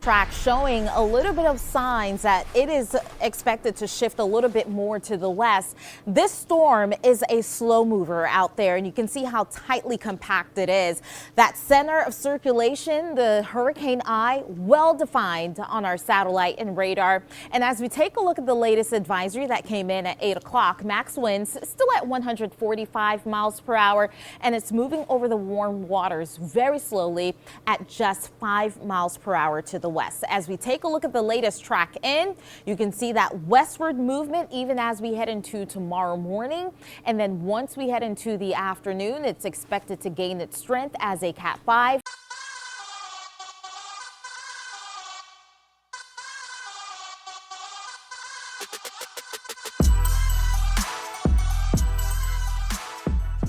track showing a little bit of signs that it is expected to shift a little bit more to the west. This storm is a slow mover out there, and you can see how tightly compact it is. That center of circulation, the hurricane eye, well defined on our satellite and radar. And as we take a look at the latest advisory that came in at 8 o'clock, max winds still at 145 miles per hour, and it's moving over the warm waters very slowly at just 5 miles per hour to the west. As we take a look at the latest track in, you can see that westward movement even as we head into tomorrow morning. And then once we head into the afternoon, it's expected to gain its strength as a Cat 5.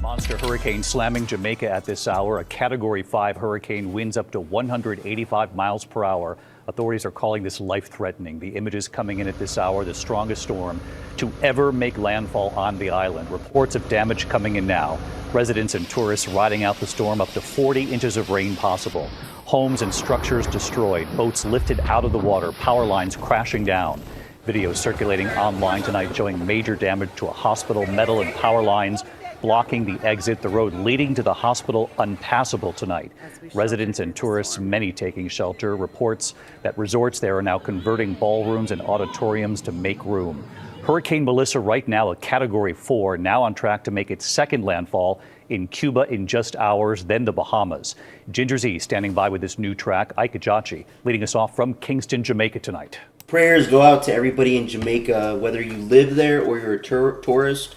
Monster hurricane slamming Jamaica at this hour. A Category 5 hurricane, winds up to 185 miles per hour. Authorities are calling this life-threatening. The images coming in at this hour, the strongest storm to ever make landfall on the island. Reports of damage coming in now. Residents and tourists riding out the storm, up to 40 inches of rain possible. Homes and structures destroyed, boats lifted out of the water, power lines crashing down. Videos circulating online tonight showing major damage to a hospital, metal and power lines blocking the exit, the road leading to the hospital unpassable tonight. Residents and tourists, many taking shelter. Reports that resorts there are now converting ballrooms and auditoriums to make room. Hurricane Melissa right now a Category 4, now on track to make its second landfall in Cuba in just hours, then the Bahamas. Ginger Z standing by with this new track. Ike Ajachi leading us off from Kingston, Jamaica tonight. Prayers go out to everybody in Jamaica, whether you live there or you're a tourist.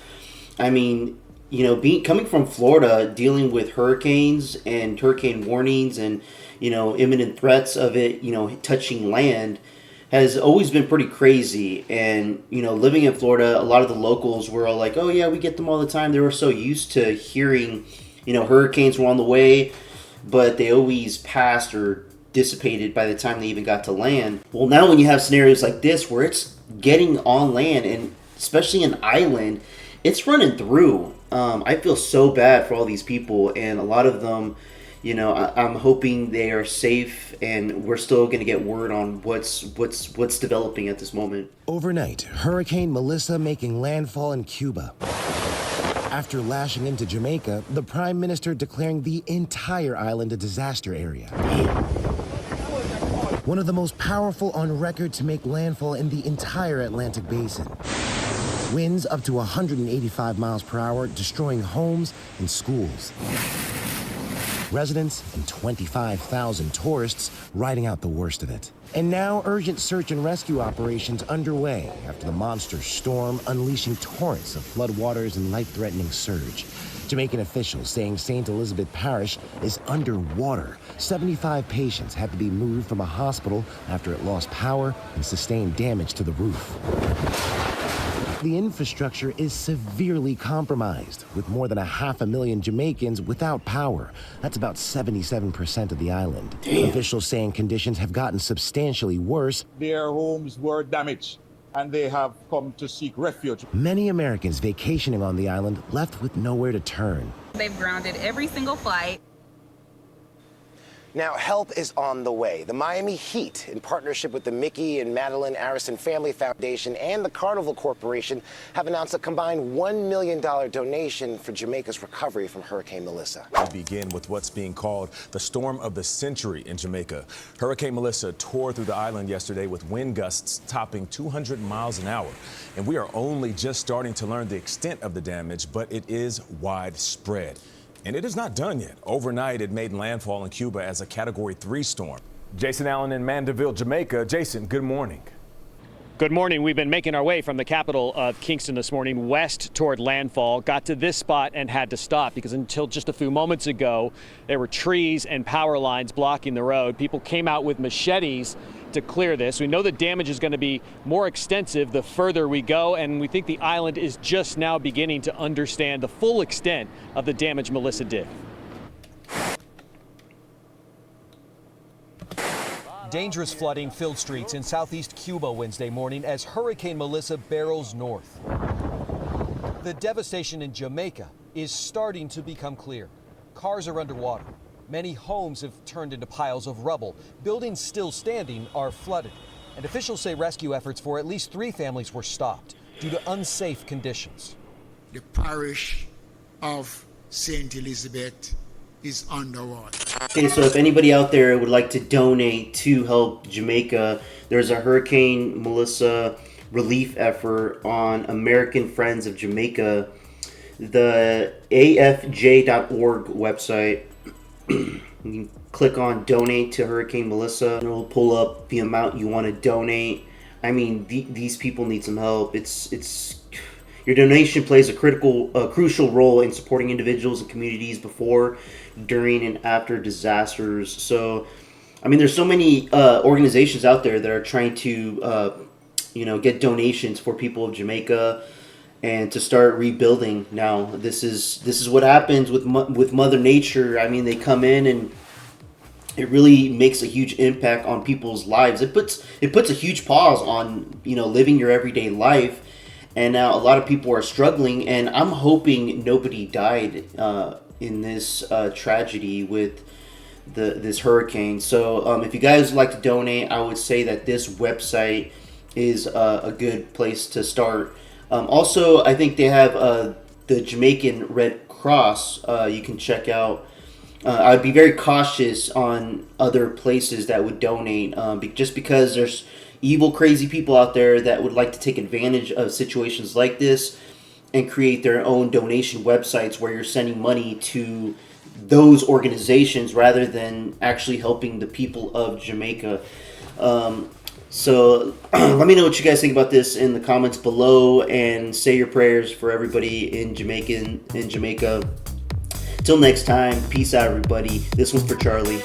I mean, you know, coming from Florida, dealing with hurricanes and hurricane warnings and, you know, imminent threats of it, you know, touching land has always been pretty crazy. And, you know, living in Florida, a lot of the locals were all like, oh, yeah, we get them all the time. They were so used to hearing, you know, hurricanes were on the way, but they always passed or dissipated by the time they even got to land. Well, now when you have scenarios like this where it's getting on land, and especially an island, it's running through. I feel so bad for all these people, and a lot of them, you know, I'm hoping they are safe, and we're still going to get word on what's developing at this moment. Overnight, Hurricane Melissa making landfall in Cuba. After lashing into Jamaica, the Prime Minister declaring the entire island a disaster area. One of the most powerful on record to make landfall in the entire Atlantic Basin. Winds up to 185 miles per hour, destroying homes and schools. Residents and 25,000 tourists riding out the worst of it. And now urgent search and rescue operations underway after the monster storm unleashing torrents of floodwaters and life-threatening surge. Jamaican officials saying St. Elizabeth Parish is underwater. 75 patients had to be moved from a hospital after it lost power and sustained damage to the roof. The infrastructure is severely compromised, with more than 500,000 Jamaicans without power. That's about 77% of the island. Damn. Officials saying conditions have gotten substantially worse. Their homes were damaged, and they have come to seek refuge. Many Americans vacationing on the island left with nowhere to turn. They've grounded every single flight. Now, help is on the way. The Miami Heat, in partnership with the Mickey and Madeline Arison Family Foundation and the Carnival Corporation, have announced a combined $1 million donation for Jamaica's recovery from Hurricane Melissa. We begin with what's being called the storm of the century in Jamaica. Hurricane Melissa tore through the island yesterday with wind gusts topping 200 miles an hour. And we are only just starting to learn the extent of the damage, but it is widespread. And it is not done yet. Overnight, it made landfall in Cuba as a Category 3 storm. Jason Allen in Mandeville, Jamaica. Jason, good morning. Good morning. We've been making our way from the capital of Kingston this morning west toward landfall. Got to this spot and had to stop because until just a few moments ago, there were trees and power lines blocking the road. People came out with machetes to clear this. We know the damage is going to be more extensive the further we go, and we think the island is just now beginning to understand the full extent of the damage Melissa did. Dangerous flooding filled streets in southeast Cuba Wednesday morning as Hurricane Melissa barrels north. The devastation in Jamaica is starting to become clear. Cars are underwater. Many homes have turned into piles of rubble. Buildings still standing are flooded. And officials say rescue efforts for at least 3 families were stopped due to unsafe conditions. The parish of St. Elizabeth is underwater. Okay, so if anybody out there would like to donate to help Jamaica, there's a Hurricane Melissa relief effort on American Friends of Jamaica, the afj.org website. You can click on donate to Hurricane Melissa and it'll pull up the amount you want to donate. I mean, these people need some help. It's your donation plays a crucial role in supporting individuals and communities before, during, and after disasters. So, I mean, there's so many organizations out there that are trying to, get donations for people of Jamaica and to start rebuilding. Now, this is what happens with Mother Nature. I mean, they come in and it really makes a huge impact on people's lives. It puts a huge pause on living your everyday life. And now a lot of people are struggling, and I'm hoping nobody died in this tragedy with this hurricane. So if you guys would like to donate, I would say that this website is a good place to start. Also, I think they have the Jamaican Red Cross you can check out. I'd be very cautious on other places that would donate just because there's evil, crazy people out there that would like to take advantage of situations like this and create their own donation websites where you're sending money to those organizations rather than actually helping the people of Jamaica. So let me know what you guys think about this in the comments below, and say your prayers for everybody in Jamaica. Till next time, peace out, everybody. This one's for Charlie.